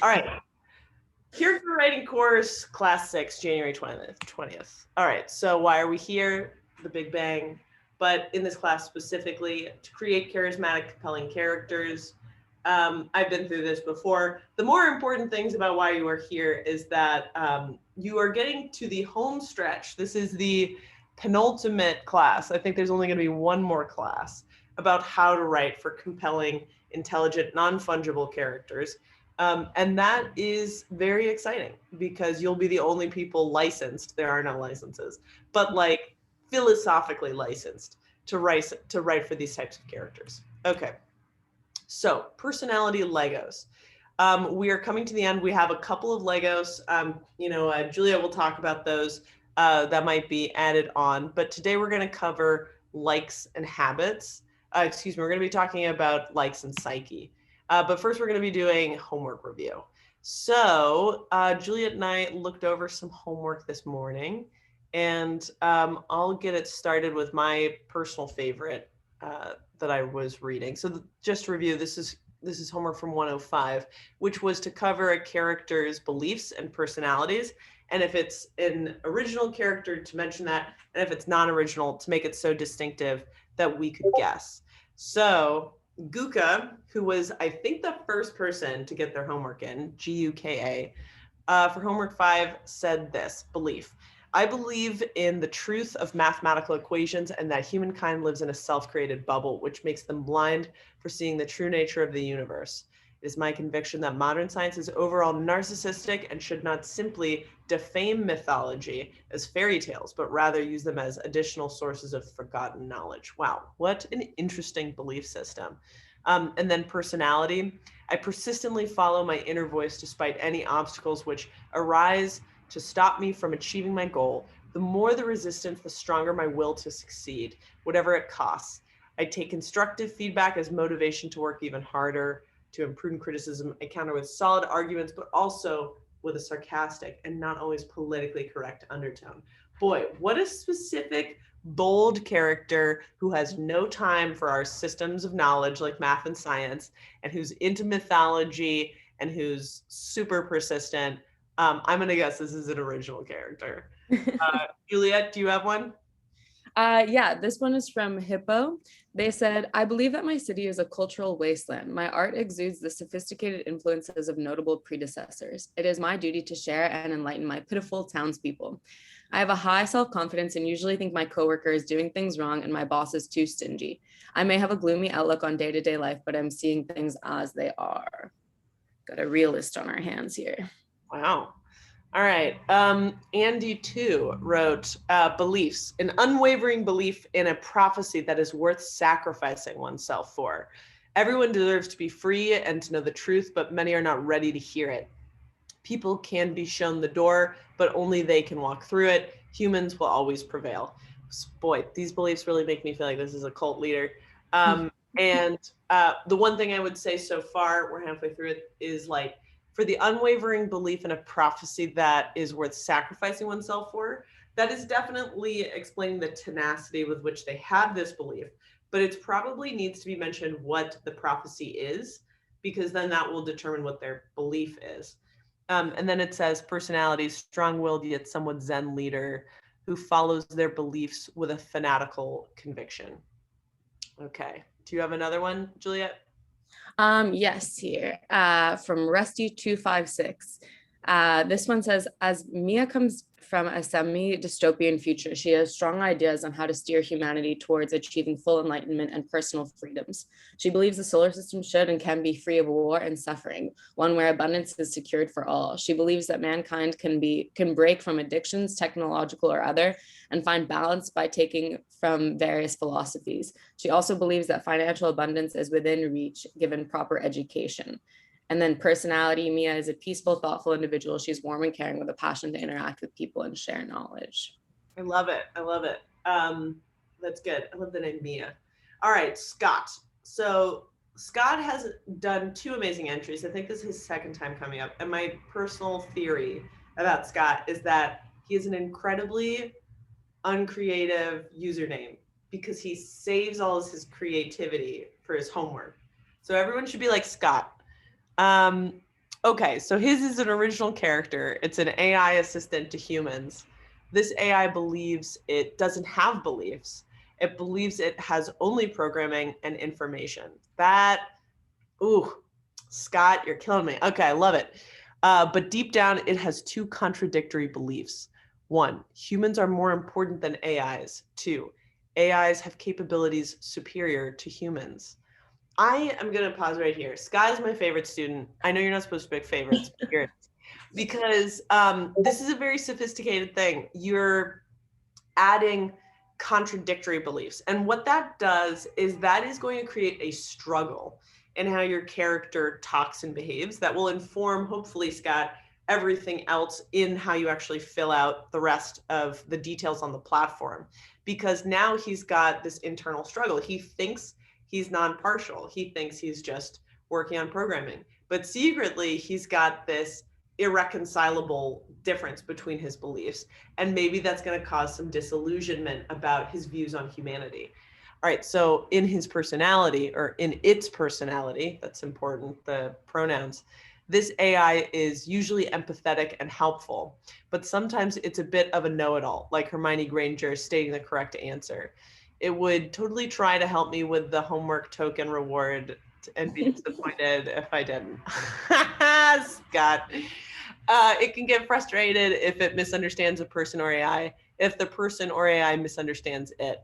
All right. Character writing course, class 6, January 20th. All right, so why are we here? The Big Bang. But in this class specifically, to create charismatic, compelling characters. I've been through this before. The more important things about why you are here is that you are getting to the home stretch. This is the penultimate class. I think there's only going to be one more class about how to write for compelling, intelligent, non-fungible characters. And that is very exciting because you'll be the only people licensed. There are no licenses, but like philosophically licensed to write for these types of characters. Okay. So personality Legos. We are coming to the end. We have a couple of Legos. Julia will talk about those that might be added on. But today we're going to cover likes and habits. We're going to be talking about likes and psyche. But first, we're going to be doing homework review. So Juliet and I looked over some homework this morning, and I'll get it started with my personal favorite that I was reading. So just to review, this is homework from 105, which was to cover a character's beliefs and personalities. And if it's an original character, to mention that, and if it's non-original, to make it so distinctive that we could guess. So Guka, who was, I think, the first person to get their homework in, Guka, for homework 5 said this, belief. I believe in the truth of mathematical equations and that humankind lives in a self-created bubble, which makes them blind for seeing the true nature of the universe. It is my conviction that modern science is overall narcissistic and should not simply defame mythology as fairy tales, but rather use them as additional sources of forgotten knowledge. Wow, what an interesting belief system. And then personality. I persistently follow my inner voice despite any obstacles which arise to stop me from achieving my goal. The more the resistance, the stronger my will to succeed, whatever it costs. I take constructive feedback as motivation to work even harder. To imprudent criticism, I counter with solid arguments, but also with a sarcastic and not always politically correct undertone. Boy, what a specific, bold character who has no time for our systems of knowledge like math and science, and who's into mythology and who's super persistent. I'm going to guess this is an original character. Juliet, do you have one? Yeah, this one is from Hippo. They said, I believe that my city is a cultural wasteland. My art exudes the sophisticated influences of notable predecessors. It is my duty to share and enlighten my pitiful townspeople. I have a high self-confidence and usually think my coworker is doing things wrong and my boss is too stingy. I may have a gloomy outlook on day-to-day life, but I'm seeing things as they are. Got a realist on our hands here. Wow. All right. Andy, too, wrote beliefs, an unwavering belief in a prophecy that is worth sacrificing oneself for. Everyone deserves to be free and to know the truth, but many are not ready to hear it. People can be shown the door, but only they can walk through it. Humans will always prevail. Boy, these beliefs really make me feel like this is a cult leader. And the one thing I would say so far, we're halfway through it, is like, for the unwavering belief in a prophecy that is worth sacrificing oneself for, that is definitely explaining the tenacity with which they have this belief, but it probably needs to be mentioned what the prophecy is, because then that will determine what their belief is. And then it says personality, strong-willed yet somewhat zen leader who follows their beliefs with a fanatical conviction. Okay, do you have another one, Juliet? Yes, here from Rusty256. This one says, as Mia comes from a semi-dystopian future, she has strong ideas on how to steer humanity towards achieving full enlightenment and personal freedoms. She believes the solar system should and can be free of war and suffering, one where abundance is secured for all. She believes that mankind can break from addictions, technological or other, and find balance by taking from various philosophies. She also believes that financial abundance is within reach given proper education. And then personality, Mia is a peaceful, thoughtful individual. She's warm and caring with a passion to interact with people and share knowledge. I love it. I love it. That's good. I love the name Mia. All right, Scott. So Scott has done 2 amazing entries. I think this is his 2nd time coming up. And my personal theory about Scott is that he is an incredibly uncreative username because he saves all of his creativity for his homework. So everyone should be like Scott. Okay, so his is an original character. It's an AI assistant to humans. This AI believes it doesn't have beliefs. It believes it has only programming and information. Ooh, Scott, you're killing me. Okay, I love it. But deep down, it has two contradictory beliefs. One, humans are more important than AIs. Two, AIs have capabilities superior to humans. I am going to pause right here. Sky's my favorite student. I know you're not supposed to pick favorites, but here it is. Because this is a very sophisticated thing. You're adding contradictory beliefs. And what that does is that is going to create a struggle in how your character talks and behaves that will inform, hopefully, Scott, everything else in how you actually fill out the rest of the details on the platform. Because now he's got this internal struggle. He thinks he's non-partial. He thinks he's just working on programming. But secretly, he's got this irreconcilable difference between his beliefs. And maybe that's going to cause some disillusionment about his views on humanity. All right, so in his personality, or in its personality, that's important, the pronouns, this AI is usually empathetic and helpful, but sometimes it's a bit of a know-it-all, like Hermione Granger stating the correct answer. It would totally try to help me with the homework token reward and be disappointed if I didn't. Scott. It can get frustrated if it misunderstands a person or AI, if the person or AI misunderstands it.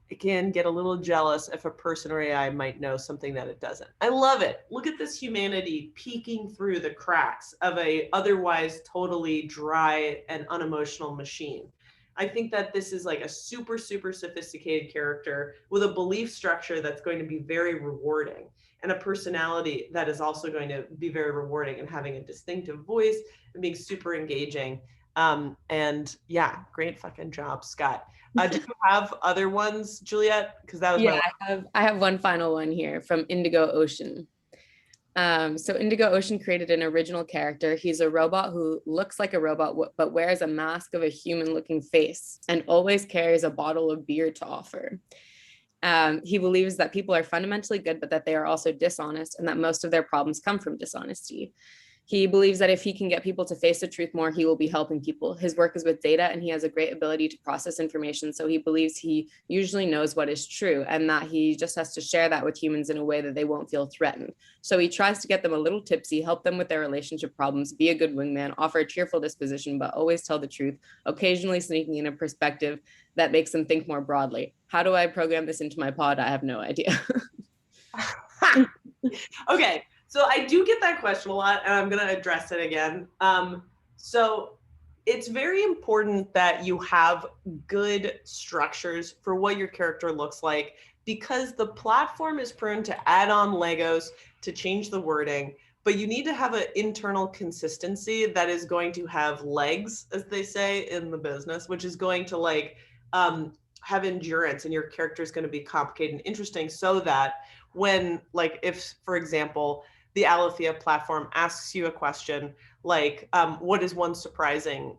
It can get a little jealous if a person or AI might know something that it doesn't. I love it. Look at this humanity peeking through the cracks of a otherwise totally dry and unemotional machine. I think that this is like a super, super sophisticated character with a belief structure that's going to be very rewarding and a personality that is also going to be very rewarding and having a distinctive voice and being super engaging. And yeah, great fucking job, Scott. Do you have other ones, Juliet? Because that was my last. I have one final one here from Indigo Ocean. So Indigo Ocean created an original character. He's a robot who looks like a robot, but wears a mask of a human-looking face and always carries a bottle of beer to offer. He believes that people are fundamentally good, but that they are also dishonest and that most of their problems come from dishonesty. He believes that if he can get people to face the truth more, he will be helping people. His work is with data and he has a great ability to process information. So he believes he usually knows what is true and that he just has to share that with humans in a way that they won't feel threatened. So he tries to get them a little tipsy, help them with their relationship problems, be a good wingman, offer a cheerful disposition, but always tell the truth, occasionally sneaking in a perspective that makes them think more broadly. How do I program this into my pod? I have no idea. Okay. So I do get that question a lot, and I'm going to address it again. So it's very important that you have good structures for what your character looks like, because the platform is prone to add on Legos, to change the wording, but you need to have an internal consistency that is going to have legs, as they say in the business, which is going to have endurance, and your character is going to be complicated and interesting, so that when, like, if, for example, the Alethea platform asks you a question like, what is one surprising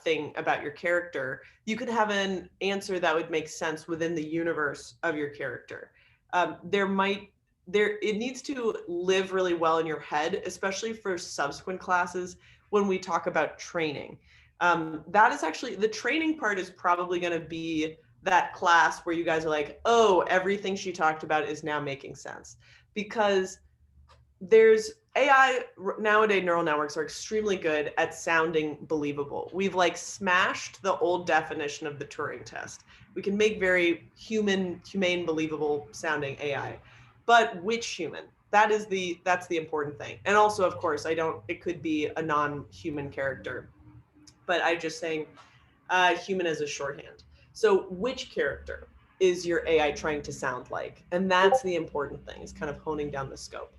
thing about your character? You could have an answer that would make sense within the universe of your character. It needs to live really well in your head, especially for subsequent classes when we talk about training. That is actually, the training part is probably going to be that class where you guys are like, oh, everything she talked about is now making sense. Because there's AI nowadays, neural networks are extremely good at sounding believable. We've smashed the old definition of the Turing test. We can make very humane, believable sounding AI, but which human? That's the important thing. And also, of course, it could be a non-human character, but I'm just saying human as a shorthand. So which character is your AI trying to sound like? And that's the important thing, is kind of honing down the scope.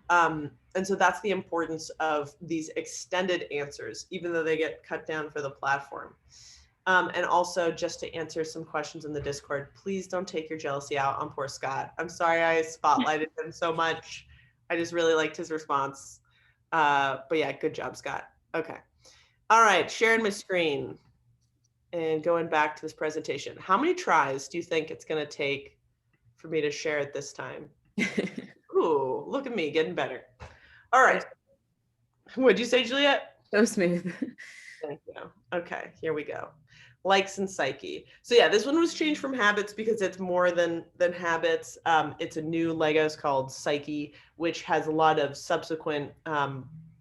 And so that's the importance of these extended answers, even though they get cut down for the platform. And also, just to answer some questions in the Discord, please don't take your jealousy out on poor Scott. I'm sorry I spotlighted him so much. I just really liked his response. But yeah, good job, Scott. Okay. All right, sharing my screen and going back to this presentation. How many tries do you think it's going to take for me to share it this time? Ooh, look at me getting better. All right. What'd you say, Juliet? So smooth. Thank you. Okay, here we go. Likes and Psyche. So yeah, this one was changed from Habits because it's more than habits. It's a new Legos called Psyche, which has a lot of subsequent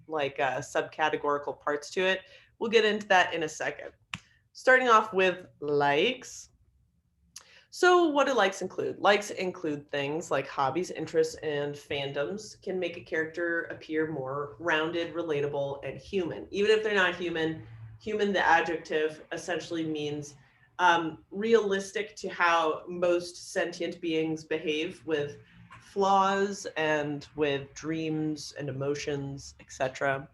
subcategorical parts to it. We'll get into that in a second. Starting off with likes. So what do likes include? Likes include things like hobbies, interests, and fandoms can make a character appear more rounded, relatable, and human. Even if they're not human, human, the adjective, essentially means realistic to how most sentient beings behave, with flaws and with dreams and emotions, etc.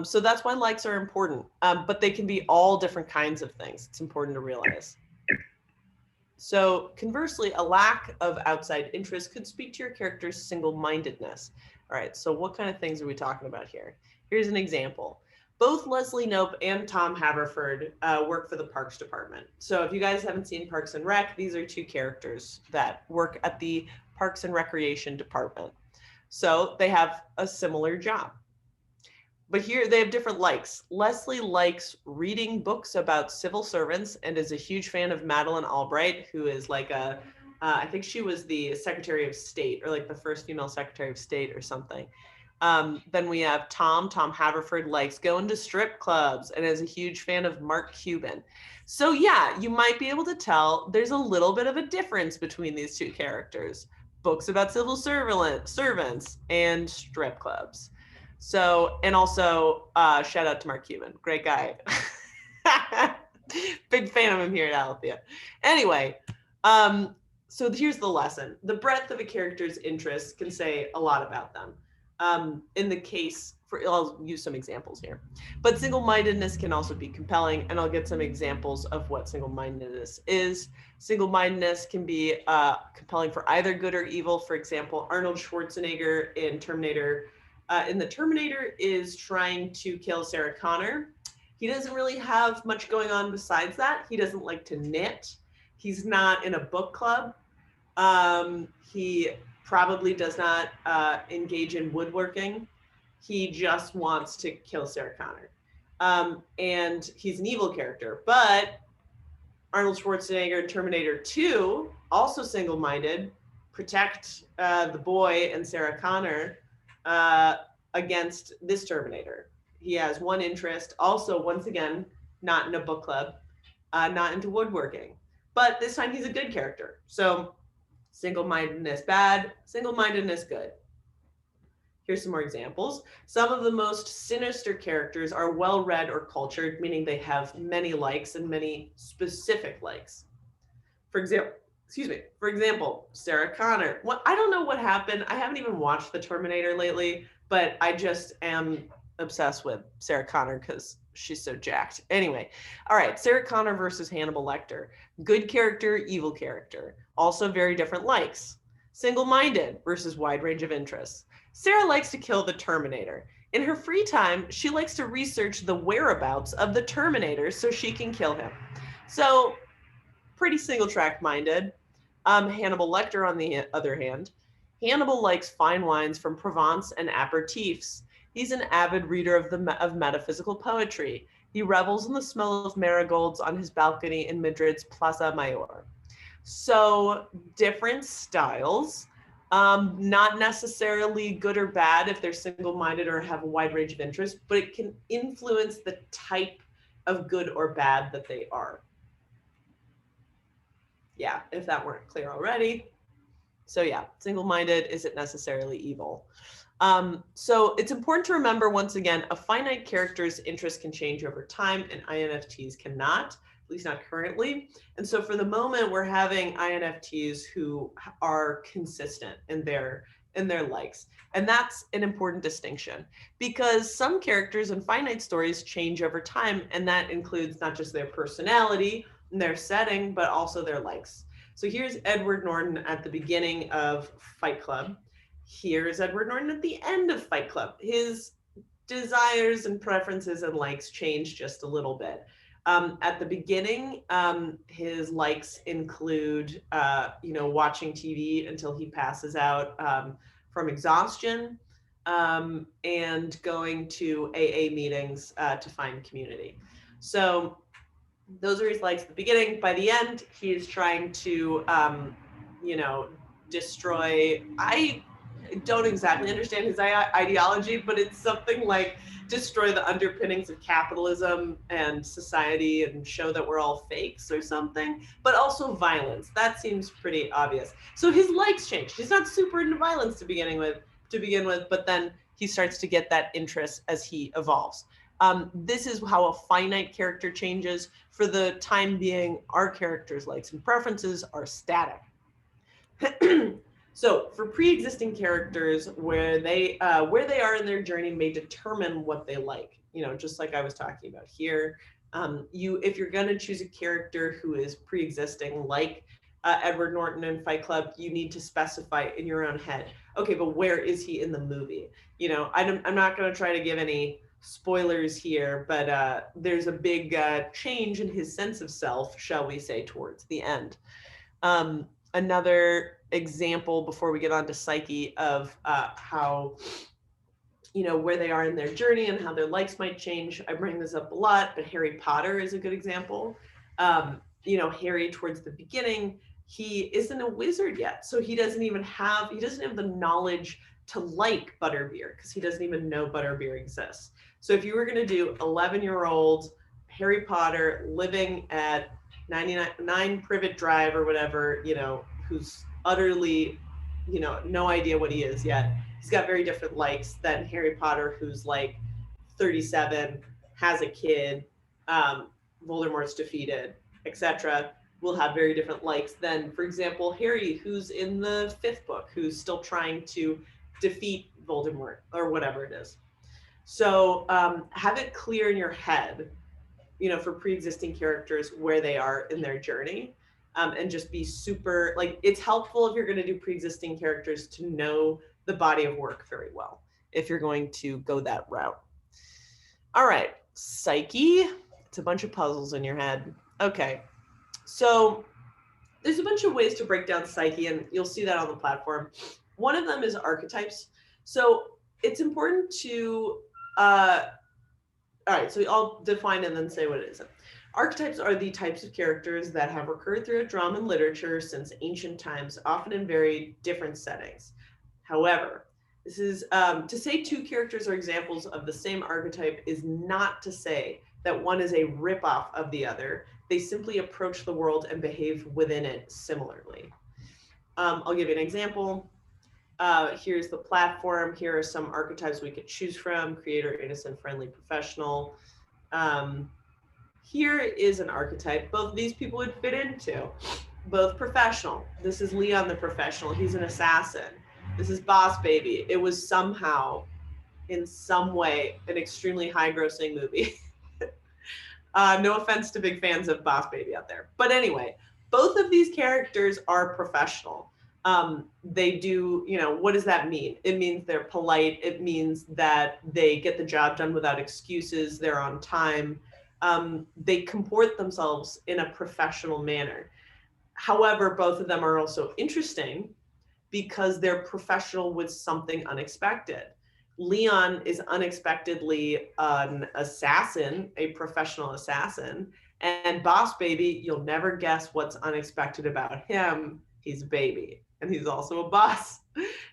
So that's why likes are important, but they can be all different kinds of things. It's important to realize. So conversely, a lack of outside interest could speak to your character's single-mindedness. All right, so what kind of things are we talking about here? Here's an example. Both Leslie Knope and Tom Haverford work for the Parks Department. So if you guys haven't seen Parks and Rec, these are two characters that work at the Parks and Recreation Department. So they have a similar job. But here they have different likes. Leslie likes reading books about civil servants and is a huge fan of Madeleine Albright, who is like I think she was the Secretary of State, or like the first female Secretary of State or something. Then we have Tom Haverford likes going to strip clubs and is a huge fan of Mark Cuban. So yeah, you might be able to tell there's a little bit of a difference between these two characters. Books about civil servants and strip clubs. So, and also shout out to Mark Cuban, great guy. Big fan of him here at Alethea. Anyway, so here's the lesson. The breadth of a character's interests can say a lot about them. In the case, I'll use some examples here, but single-mindedness can also be compelling, and I'll get some examples of what single-mindedness is. Single-mindedness can be compelling for either good or evil. For example, Arnold Schwarzenegger in Terminator is trying to kill Sarah Connor. He doesn't really have much going on besides that. He doesn't like to knit. He's not in a book club. He probably does not engage in woodworking. He just wants to kill Sarah Connor. And he's an evil character. But Arnold Schwarzenegger in Terminator 2, also single-minded, protect the boy and Sarah Connor against this Terminator. He has one interest, also, once again, not in a book club, not into woodworking, but this time he's a good character. So single-mindedness bad, single-mindedness good. Here's some more examples. Some of the most sinister characters are well-read or cultured, meaning they have many likes and many specific likes. For example, Sarah Connor. I don't know what happened. I haven't even watched The Terminator lately, but I just am obsessed with Sarah Connor because she's so jacked. Anyway, all right, Sarah Connor versus Hannibal Lecter. Good character, evil character. Also very different likes. Single-minded versus wide range of interests. Sarah likes to kill the Terminator. In her free time, she likes to research the whereabouts of the Terminator so she can kill him. So pretty single-track minded. Hannibal Lecter, on the other hand, Hannibal likes fine wines from Provence and aperitifs. He's an avid reader of metaphysical poetry. He revels in the smell of marigolds on his balcony in Madrid's Plaza Mayor. So different styles, not necessarily good or bad if they're single-minded or have a wide range of interests, but it can influence the type of good or bad that they are. Yeah, if that weren't clear already. So yeah, single-minded isn't necessarily evil. So it's important to remember, once again, a finite character's interest can change over time and iNFTs cannot, at least not currently. And so for the moment, we're having iNFTs who are consistent in their likes. And that's an important distinction because some characters in finite stories change over time, and that includes not just their personality and their setting, but also their likes. So here's Edward Norton at the beginning of Fight Club. Here's Edward Norton at the end of Fight Club. His desires and preferences and likes change just a little bit. At the beginning, his likes include, watching TV until he passes out from exhaustion. and going to AA meetings to find community. So those are his likes at the beginning. By the end, he is trying to, destroy. I don't exactly understand his ideology, but it's something like destroy the underpinnings of capitalism and society and show that we're all fakes or something, but also violence. That seems pretty obvious. So his likes change. He's not super into violence to begin with, but then he starts to get that interest as he evolves. This is how a finite character changes. For the time being, our characters' likes and preferences are static. So for pre-existing characters, where they are in their journey may determine what they like. Just like I was talking about here. If you're going to choose a character who is pre-existing, like Edward Norton in Fight Club, you need to specify in your own head. Okay, but where is he in the movie? I'm not going to try to give any spoilers here, but there's a big change in his sense of self, shall we say, towards the end. Another example before we get on to Psyche of how, where they are in their journey and how their likes might change. I bring this up a lot, but Harry Potter is a good example. Harry towards the beginning, he isn't a wizard yet. So he doesn't have the knowledge to like butterbeer because he doesn't even know butterbeer exists. So if you were going to do 11-year-old Harry Potter living at 99 Privet Drive or whatever, who's utterly, no idea what he is yet. He's got very different likes than Harry Potter, who's like 37, has a kid, Voldemort's defeated, etc. Will have very different likes than, for example, Harry, who's in the 5th book, who's still trying to defeat Voldemort or whatever it is. So have it clear in your head, for pre-existing characters where they are in their journey, and just be super, it's helpful if you're going to do pre-existing characters to know the body of work very well, if you're going to go that route. All right, Psyche. It's a bunch of puzzles in your head. Okay, so there's a bunch of ways to break down Psyche, and you'll see that on the platform. One of them is archetypes. So it's important to, all right, so I'll define and then say what it is. Archetypes are the types of characters that have recurred throughout drama and literature since ancient times, often in very different settings. However, this is to say two characters are examples of the same archetype is not to say that one is a ripoff of the other. They simply approach the world and behave within it similarly. I'll give you an example. Here's the platform. Here are some archetypes we could choose from: creator, innocent, friendly, professional. Here is an archetype both of these people would fit into. Both professional. This is Leon the professional. He's an assassin. This is Boss Baby. It was somehow, in some way, an extremely high-grossing movie. No offense to big fans of Boss Baby out there. But anyway, both of these characters are professional. They do, what does that mean? It means they're polite. It means that they get the job done without excuses. They're on time. They comport themselves in a professional manner. However, both of them are also interesting because they're professional with something unexpected. Leon is unexpectedly an assassin, a professional assassin, and Boss Baby, you'll never guess what's unexpected about him. He's a baby, and he's also a boss.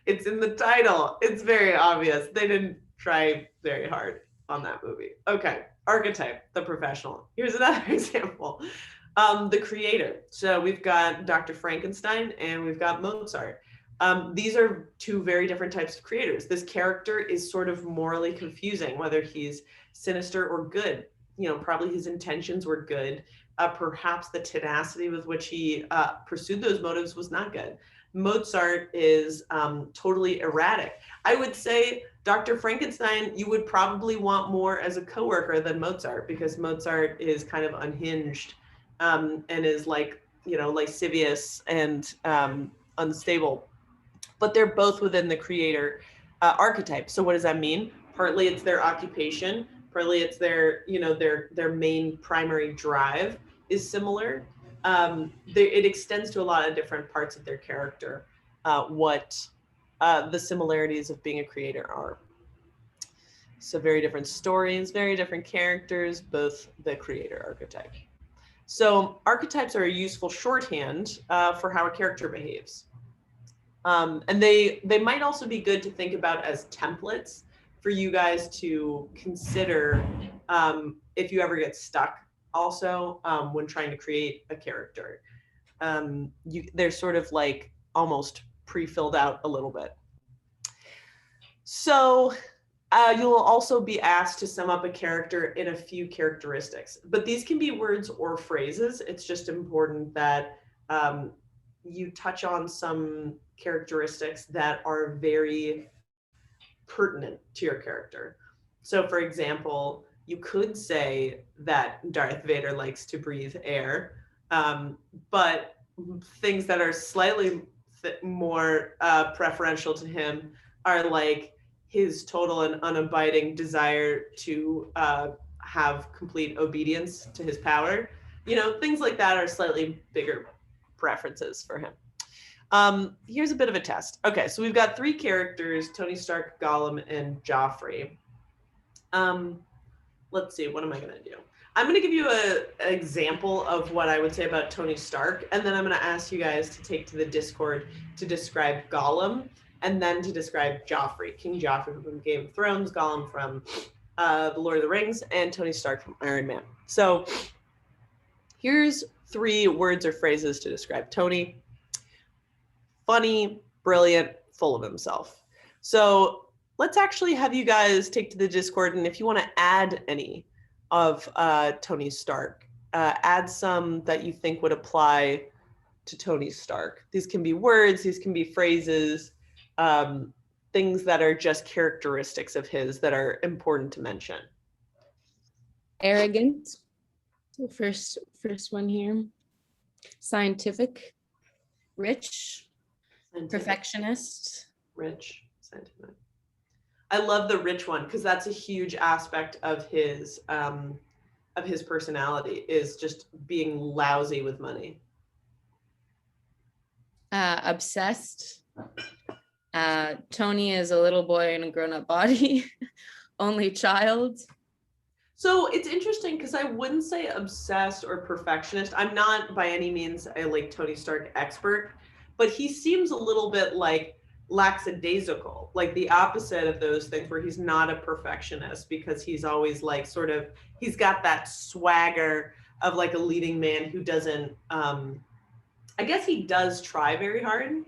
It's in the title. It's very obvious. They didn't try very hard on that movie. Okay, archetype, the professional. Here's another example. The creator. So we've got Dr. Frankenstein and we've got Mozart. These are two very different types of creators. This character is sort of morally confusing, whether he's sinister or good. Probably his intentions were good. Perhaps the tenacity with which he pursued those motives was not good. Mozart is totally erratic. I would say Dr. Frankenstein, you would probably want more as a coworker than Mozart, because Mozart is kind of unhinged and is lascivious and unstable. But they're both within the creator archetype. So what does that mean? Partly it's their occupation, partly it's their main primary drive is similar. It extends to a lot of different parts of their character, what the similarities of being a creator are. So very different stories, very different characters, both the creator archetype. So archetypes are a useful shorthand for how a character behaves. And they might also be good to think about as templates for you guys to consider if you ever get stuck also when trying to create a character. They're sort of like almost pre-filled out a little bit. So you'll also be asked to sum up a character in a few characteristics, but these can be words or phrases. It's just important that you touch on some characteristics that are very pertinent to your character. So for example, you could say that Darth Vader likes to breathe air, but things that are slightly more preferential to him are like his total and unabiding desire to have complete obedience to his power. Things like that are slightly bigger preferences for him. Here's a bit of a test. Okay, so we've got 3 characters, Tony Stark, Gollum, and Joffrey. Let's see, what am I gonna do? I'm gonna give you an example of what I would say about Tony Stark, and then I'm gonna ask you guys to take to the Discord to describe Gollum, and then to describe Joffrey, King Joffrey from Game of Thrones, Gollum from The Lord of the Rings, and Tony Stark from Iron Man. So here's 3 words or phrases to describe Tony. Funny, brilliant, full of himself. So let's actually have you guys take to the Discord, and if you want to add any of Tony Stark, add some that you think would apply to Tony Stark. These can be words, these can be phrases, things that are just characteristics of his that are important to mention. Arrogant, first one here. Scientific, rich, perfectionist, rich, scientific. I love the rich one because that's a huge aspect of his personality, is just being lousy with money. Obsessed. Tony is a little boy in a grown-up body. Only child. So it's interesting because I wouldn't say obsessed or perfectionist. I'm not by any means a like Tony Stark expert, but he seems a little bit like lackadaisical, like the opposite of those things, where he's not a perfectionist because he's always like sort of, he's got that swagger of like a leading man who doesn't, I guess he does try very hard,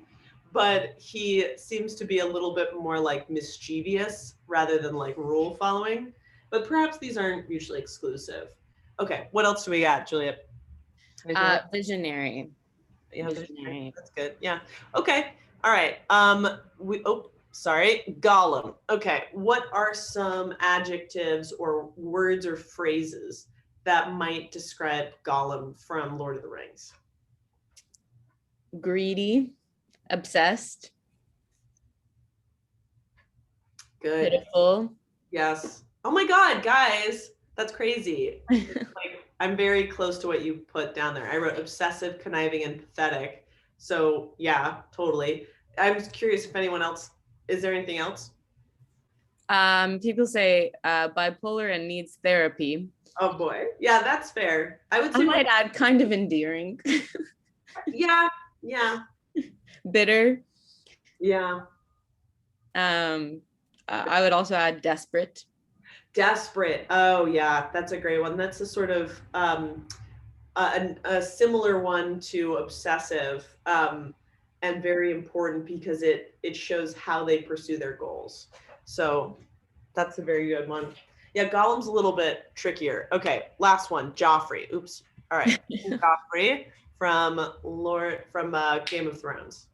but he seems to be a little bit more like mischievous rather than like rule following. But perhaps these aren't mutually exclusive. Okay, what else do we got, Juliet? Visionary. Yeah, visionary. That's good. Yeah. Okay. All right. Gollum. Okay. What are some adjectives or words or phrases that might describe Gollum from Lord of the Rings? Greedy, obsessed. Good. Pitiful. Yes. Oh my God, guys, that's crazy. Like, I'm very close to what you put down there. I wrote obsessive, conniving, and pathetic. So yeah, totally. I'm curious if anyone else, is there anything else? People say bipolar and needs therapy. Oh boy. Yeah, that's fair. I would say I might add kind of endearing. Yeah. Bitter. Yeah. I would also add desperate. Desperate. Oh yeah, that's a great one. That's a sort of a similar one to obsessive, and very important because it shows how they pursue their goals. So that's a very good one. Yeah, Gollum's a little bit trickier. Okay, last one, Joffrey. Oops. All right, Joffrey from Game of Thrones.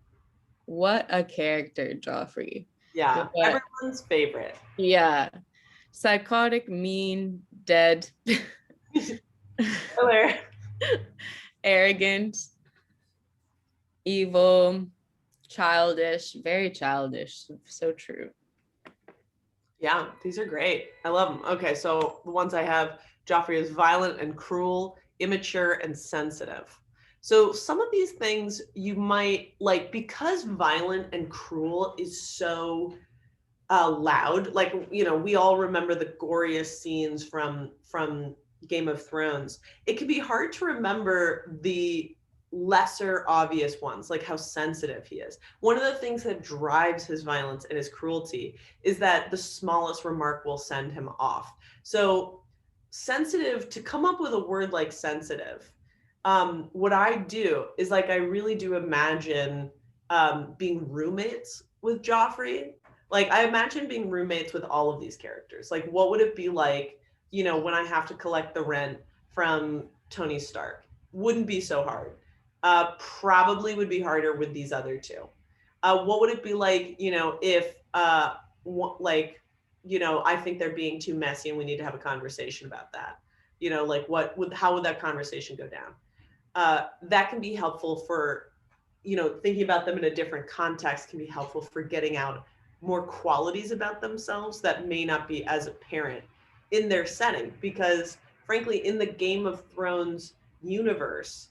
What a character, Joffrey. Yeah, everyone's favorite. Yeah. Psychotic, mean, dead. Arrogant, evil, childish, very childish. So true. Yeah, these are great. I love them. Okay, so the ones I have, Joffrey is violent and cruel, immature and sensitive. So some of these things you might like, because violent and cruel is so loud. Like, we all remember the goriest scenes from Game of Thrones. It can be hard to remember the lesser obvious ones, like how sensitive he is. One of the things that drives his violence and his cruelty is that the smallest remark will send him off. So sensitive, to come up with a word like sensitive, what I do is, like, I really do imagine being roommates with Joffrey. Like, I imagine being roommates with all of these characters. Like, what would it be like, when I have to collect the rent from Tony Stark? Wouldn't be so hard. Probably would be harder with these other two. What would it be like, if, I think they're being too messy and we need to have a conversation about that. Like, how would that conversation go down? That can be helpful for, thinking about them in a different context can be helpful for getting out more qualities about themselves that may not be as apparent in their setting. Because frankly, in the Game of Thrones universe,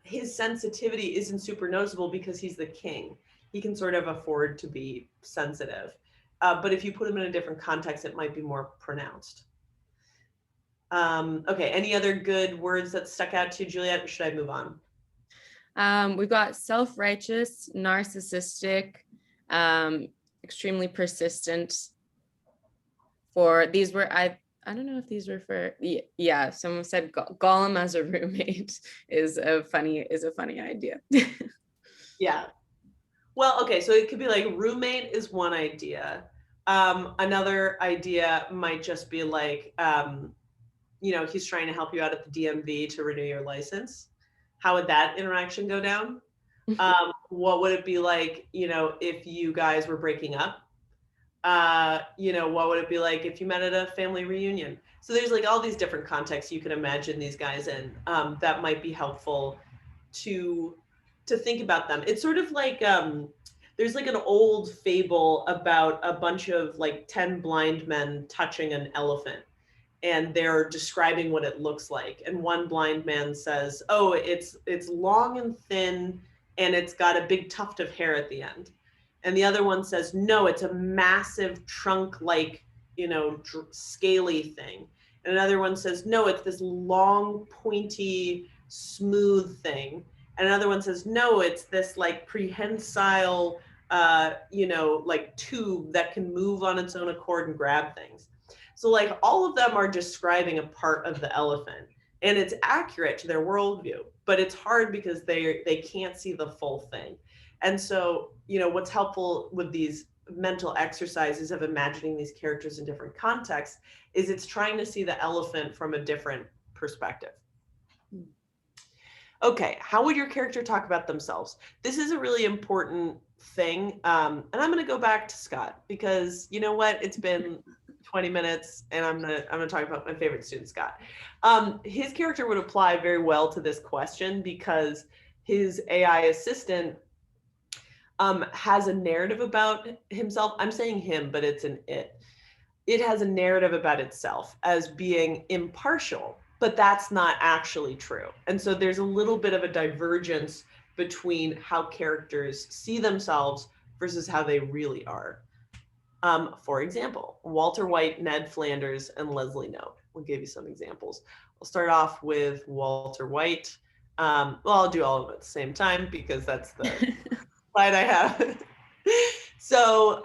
his sensitivity isn't super noticeable because he's the king. He can sort of afford to be sensitive. But if you put him in a different context, it might be more pronounced. Okay, any other good words that stuck out to you, Juliet? Or should I move on? We've got self-righteous, narcissistic, extremely persistent. For these were, I don't know if these were for, yeah, someone said Gollum as a roommate is a funny idea. Yeah. Well, okay, so it could be like roommate is one idea. Another idea might just be like, he's trying to help you out at the DMV to renew your license. How would that interaction go down? What would it be like, if you guys were breaking up? What would it be like if you met at a family reunion? So there's like all these different contexts you can imagine these guys in, that might be helpful to think about them. It's sort of like, there's like an old fable about a bunch of like 10 blind men touching an elephant, and they're describing what it looks like. And one blind man says, oh, it's long and thin, and it's got a big tuft of hair at the end. And the other one says, no, it's a massive trunk-like, scaly thing. And another one says, no, it's this long, pointy, smooth thing. And another one says, no, it's this like prehensile, like tube that can move on its own accord and grab things. So like all of them are describing a part of the elephant, and it's accurate to their worldview, but it's hard because they can't see the full thing. And so, what's helpful with these mental exercises of imagining these characters in different contexts is it's trying to see the elephant from a different perspective. Okay, how would your character talk about themselves? This is a really important thing. And I'm going to go back to Scott because you know what? It's been 20 minutes and I'm gonna talk about my favorite student, Scott. His character would apply very well to this question because his AI assistant has a narrative about himself. I'm saying him, but it's an it. It has a narrative about itself as being impartial, but that's not actually true. And so there's a little bit of a divergence between how characters see themselves versus how they really are. For example, Walter White, Ned Flanders, and Leslie Knope. We'll give you some examples. I'll start off with Walter White. Well, I'll do all of it at the same time because that's the slide I have. So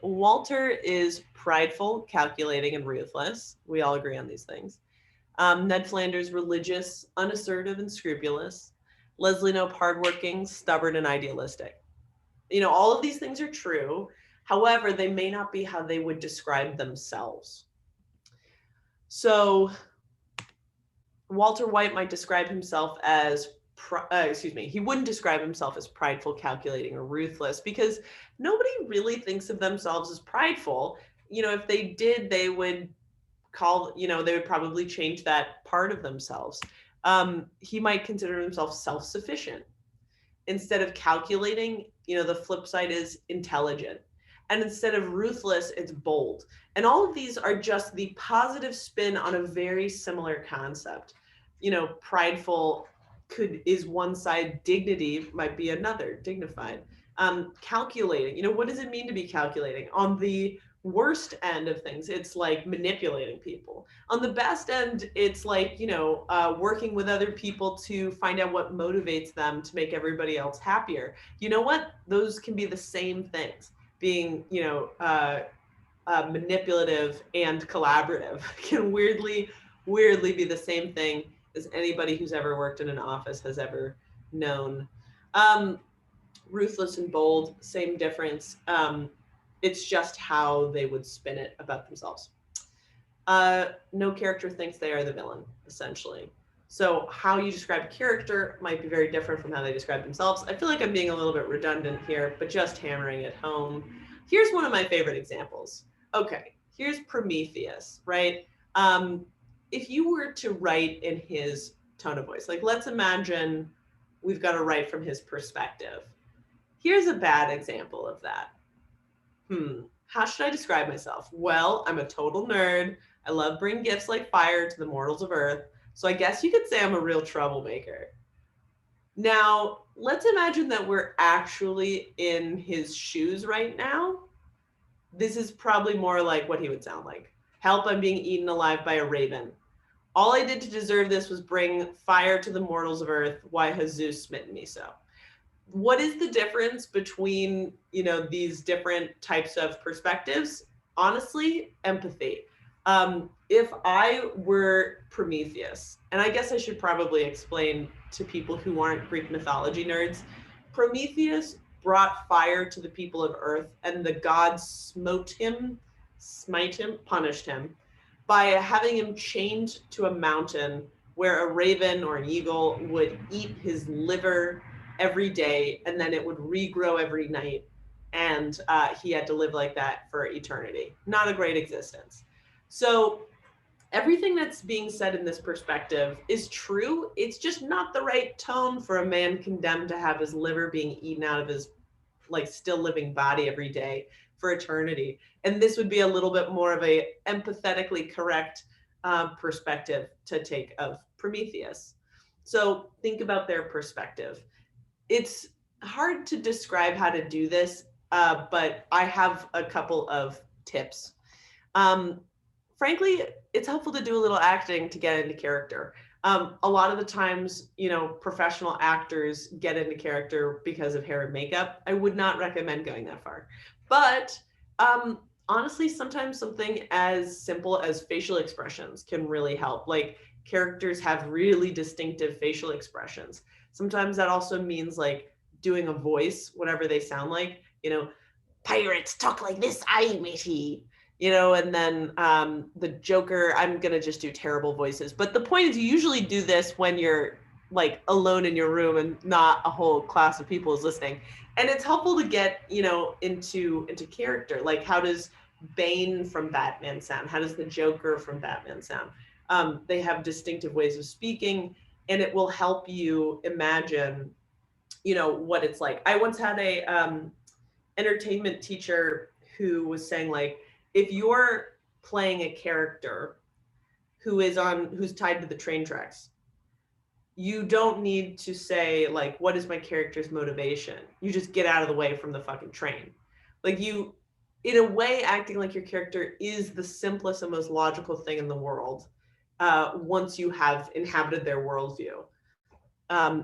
Walter is prideful, calculating, and ruthless. We all agree on these things. Ned Flanders, religious, unassertive, and scrupulous. Leslie Knope, hardworking, stubborn, and idealistic. All of these things are true. However, they may not be how they would describe themselves. So Walter White might describe himself as, he wouldn't describe himself as prideful, calculating, or ruthless because nobody really thinks of themselves as prideful. If they did, they would they would probably change that part of themselves. He might consider himself self-sufficient. Instead of calculating, the flip side is intelligent. And instead of ruthless, it's bold. And all of these are just the positive spin on a very similar concept. Prideful is one side. Dignity might be another, dignified. Calculating, what does it mean to be calculating? On the worst end of things, it's like manipulating people. On the best end, it's like, working with other people to find out what motivates them to make everybody else happier. You know what? Those can be the same things. Being, manipulative and collaborative can weirdly be the same thing as anybody who's ever worked in an office has ever known. Ruthless and bold, same difference. It's just how they would spin it about themselves. No character thinks they are the villain, essentially. So how you describe a character might be very different from how they describe themselves. I feel like I'm being a little bit redundant here, but just hammering it home. Here's one of my favorite examples. Okay, here's Prometheus, right? If you were to write in his tone of voice, like let's imagine we've got to write from his perspective. Here's a bad example of that. How should I describe myself? Well, I'm a total nerd. I love bringing gifts like fire to the mortals of Earth. So I guess you could say I'm a real troublemaker. Now, let's imagine that we're actually in his shoes right now. This is probably more like what he would sound like. Help, I'm being eaten alive by a raven. All I did to deserve this was bring fire to the mortals of Earth. Why has Zeus smitten me so? What is the difference between, these different types of perspectives? Honestly, empathy. If I were Prometheus, and I guess I should probably explain to people who aren't Greek mythology nerds, Prometheus brought fire to the people of Earth, and the gods punished him by having him chained to a mountain where a raven or an eagle would eat his liver every day, and then it would regrow every night. And he had to live like that for eternity. Not a great existence. So everything that's being said in this perspective is true. It's just not the right tone for a man condemned to have his liver being eaten out of his still living body every day for eternity. And this would be a little bit more of a empathetically correct perspective to take of Prometheus. So think about their perspective. It's hard to describe how to do this, but I have a couple of tips. Frankly, it's helpful to do a little acting to get into character. A lot of the times, professional actors get into character because of hair and makeup. I would not recommend going that far. But honestly, sometimes something as simple as facial expressions can really help. Like characters have really distinctive facial expressions. Sometimes that also means like doing a voice, whatever they sound like, pirates talk like this, aye, matey. And then the Joker, I'm going to just do terrible voices. But the point is you usually do this when you're like alone in your room and not a whole class of people is listening. And it's helpful to get, into character. Like how does Bane from Batman sound? How does the Joker from Batman sound? They have distinctive ways of speaking, and it will help you imagine, what it's like. I once had a entertainment teacher who was saying like, if you're playing a character who's tied to the train tracks, you don't need to say like, what is my character's motivation? You just get out of the way from the fucking train. Like you, in a way, acting like your character is the simplest and most logical thing in the world once you have inhabited their worldview.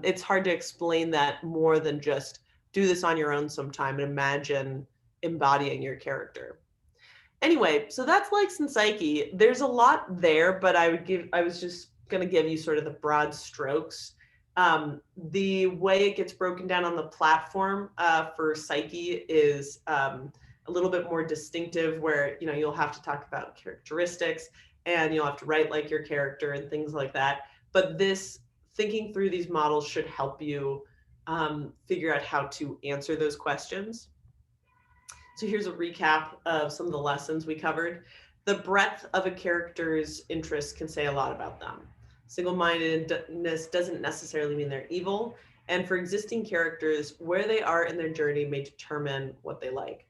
It's hard to explain that more than just do this on your own sometime and imagine embodying your character. Anyway, so that's Likes and Psyche. There's a lot there, but I was just going to give you sort of the broad strokes. The way it gets broken down on the platform for Psyche is a little bit more distinctive, where you'll have to talk about characteristics and you'll have to write like your character and things like that. But this thinking through these models should help you figure out how to answer those questions. So here's a recap of some of the lessons we covered. The breadth of a character's interests can say a lot about them. Singlemindedness doesn't necessarily mean they're evil. And for existing characters, where they are in their journey may determine what they like.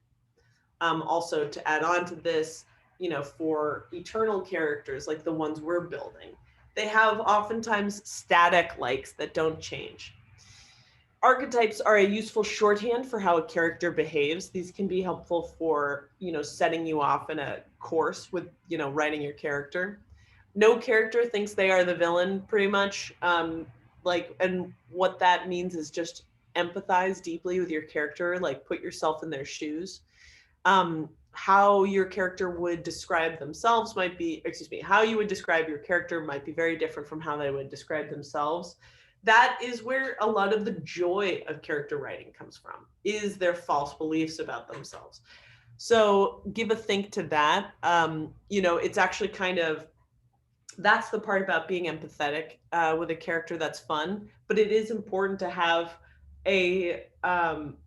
Also, to add on to this, for eternal characters, like the ones we're building, They have oftentimes static likes that don't change. Archetypes are a useful shorthand for how a character behaves. These can be helpful for, setting you off in a course with, writing your character. No character thinks they are the villain, pretty much. And what that means is just empathize deeply with your character, like put yourself in their shoes. How your character would describe themselves might be, how you would describe your character might be very different from how they would describe themselves. That is where a lot of the joy of character writing comes from, is their false beliefs about themselves. So give a think to that. It's actually that's the part about being empathetic with a character that's fun, but it is important to have a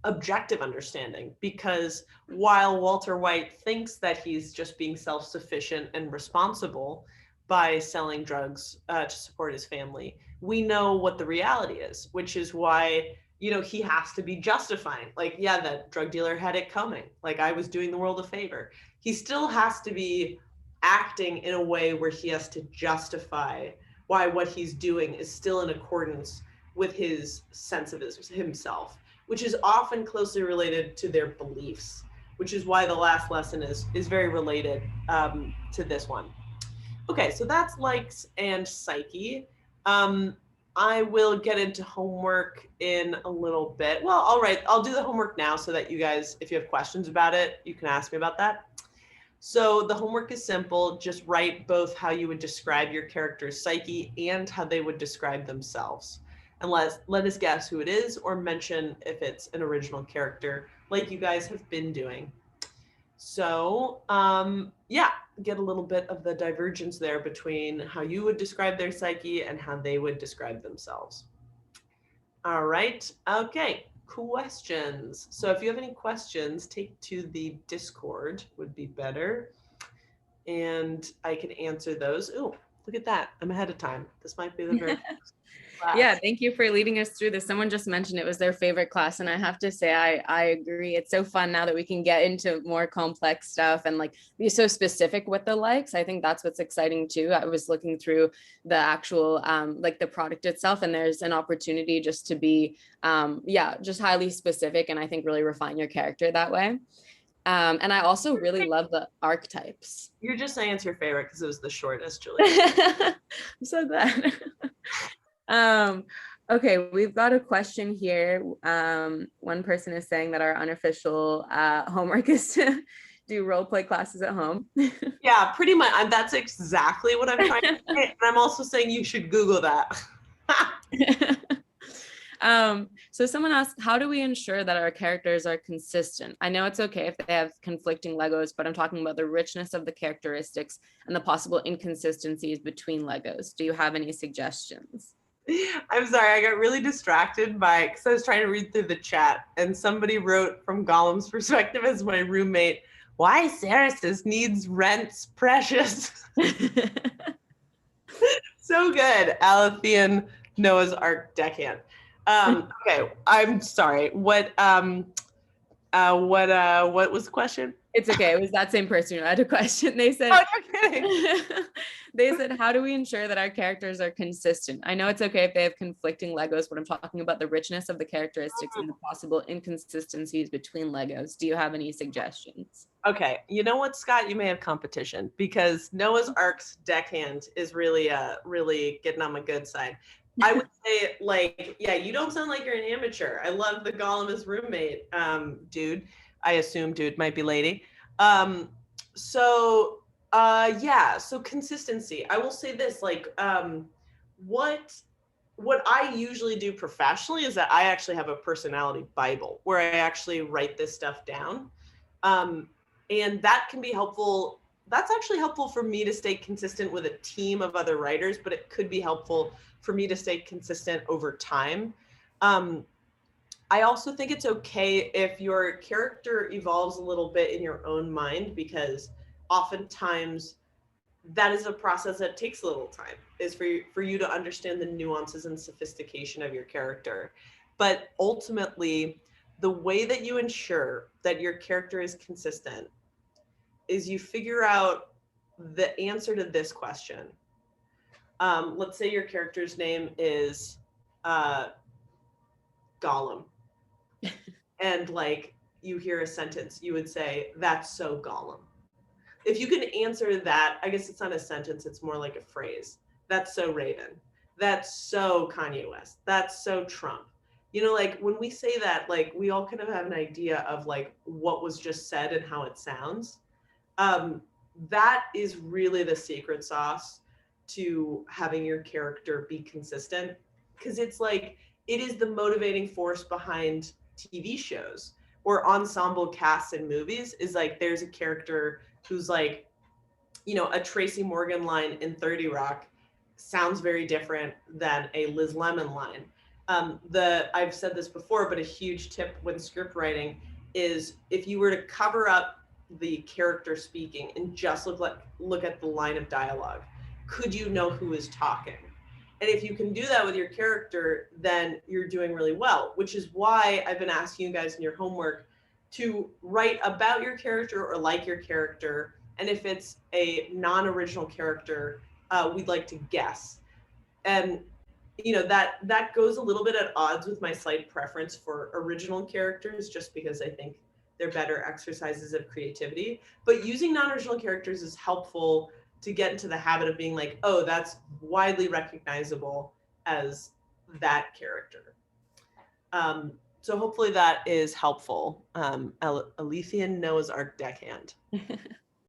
objective understanding, because while Walter White thinks that he's just being self-sufficient and responsible by selling drugs to support his family, we know what the reality is, which is why he has to be justifying, like, yeah, that drug dealer had it coming, like I was doing the world a favor. He still has to be acting in a way where he has to justify why what he's doing is still in accordance with his sense of himself, which is often closely related to their beliefs, which is why the last lesson is very related to this one. Okay, so that's Likes and Psyche. I will get into homework in a little bit. Well, all right, I'll do the homework now so that you guys, if you have questions about it, you can ask me about that. So the homework is simple. Just write both how you would describe your character's psyche and how they would describe themselves. And let us guess who it is, or mention if it's an original character, like you guys have been doing. So yeah, get a little bit of the divergence there between how you would describe their psyche and how they would describe themselves. All right, okay, questions. So if you have any questions, take to the Discord would be better, and I can answer those. Oh, look at that, I'm ahead of time. This might be the very class. Yeah, thank you for leading us through this. Someone just mentioned it was their favorite class, and I have to say I agree. It's so fun now that we can get into more complex stuff and like be so specific with the likes. I think that's what's exciting too. I was looking through the actual like the product itself, and there's an opportunity just to be just highly specific, and I think really refine your character that way. And I also really love the archetypes. You're just saying it's your favorite because it was the shortest, Julie. I'm so glad. Okay, we've got a question here. One person is saying that our unofficial homework is to do role play classes at home. Yeah, pretty much. That's exactly what I'm trying to say. And I'm also saying you should Google that. So someone asked, how do we ensure that our characters are consistent? I know it's okay if they have conflicting Legos, but I'm talking about the richness of the characteristics and the possible inconsistencies between Legos. Do you have any suggestions? I'm sorry, I got really distracted because I was trying to read through the chat, and somebody wrote from Gollum's perspective as my roommate, why Ceres needs rent's precious. So good. Alethean Noah's Ark deckhand. Okay, I'm sorry. What was the question? It's okay. It was that same person who had a question. They said, oh, you're kidding. They said, how do we ensure that our characters are consistent? I know it's okay if they have conflicting Legos, but I'm talking about the richness of the characteristics and the possible inconsistencies between Legos. Do you have any suggestions? Okay, you know what, Scott? You may have competition, because Noah's Ark's deckhand is really getting on my good side. I would say, like, yeah, you don't sound like you're an amateur. I love the Gollum as roommate, dude. I assume dude might be lady. So consistency. I will say this, like, what I usually do professionally is that I actually have a personality Bible where I actually write this stuff down. And that can be helpful. That's actually helpful for me to stay consistent with a team of other writers, but it could be helpful for me to stay consistent over time. I also think it's okay if your character evolves a little bit in your own mind, because oftentimes that is a process that takes a little time, is for you to understand the nuances and sophistication of your character. But ultimately, the way that you ensure that your character is consistent is you figure out the answer to this question. Let's say your character's name is Gollum. And like you hear a sentence, you would say, "That's so Gollum." If you can answer that, I guess it's not a sentence, it's more like a phrase. "That's so Raven." "That's so Kanye West." "That's so Trump." You know, like when we say that, like we all kind of have an idea of like what was just said and how it sounds. That is really the secret sauce to having your character be consistent, because it's like it is the motivating force behind TV shows or ensemble casts in movies. Is like there's a character who's like, you know, a Tracy Morgan line in 30 Rock sounds very different than a Liz Lemon line. I've said this before, but a huge tip when script writing is if you were to cover up the character speaking and just look at the line of dialogue, could you know who is talking? And if you can do that with your character, then you're doing really well, which is why I've been asking you guys in your homework to write about your character or like your character. And if it's a non-original character, we'd like to guess. And you know, that goes a little bit at odds with my slight preference for original characters, just because I think they're better exercises of creativity. But using non-original characters is helpful to get into the habit of being like, oh, that's widely recognizable as that character. So hopefully that is helpful. Alethea Noah's Ark deckhand.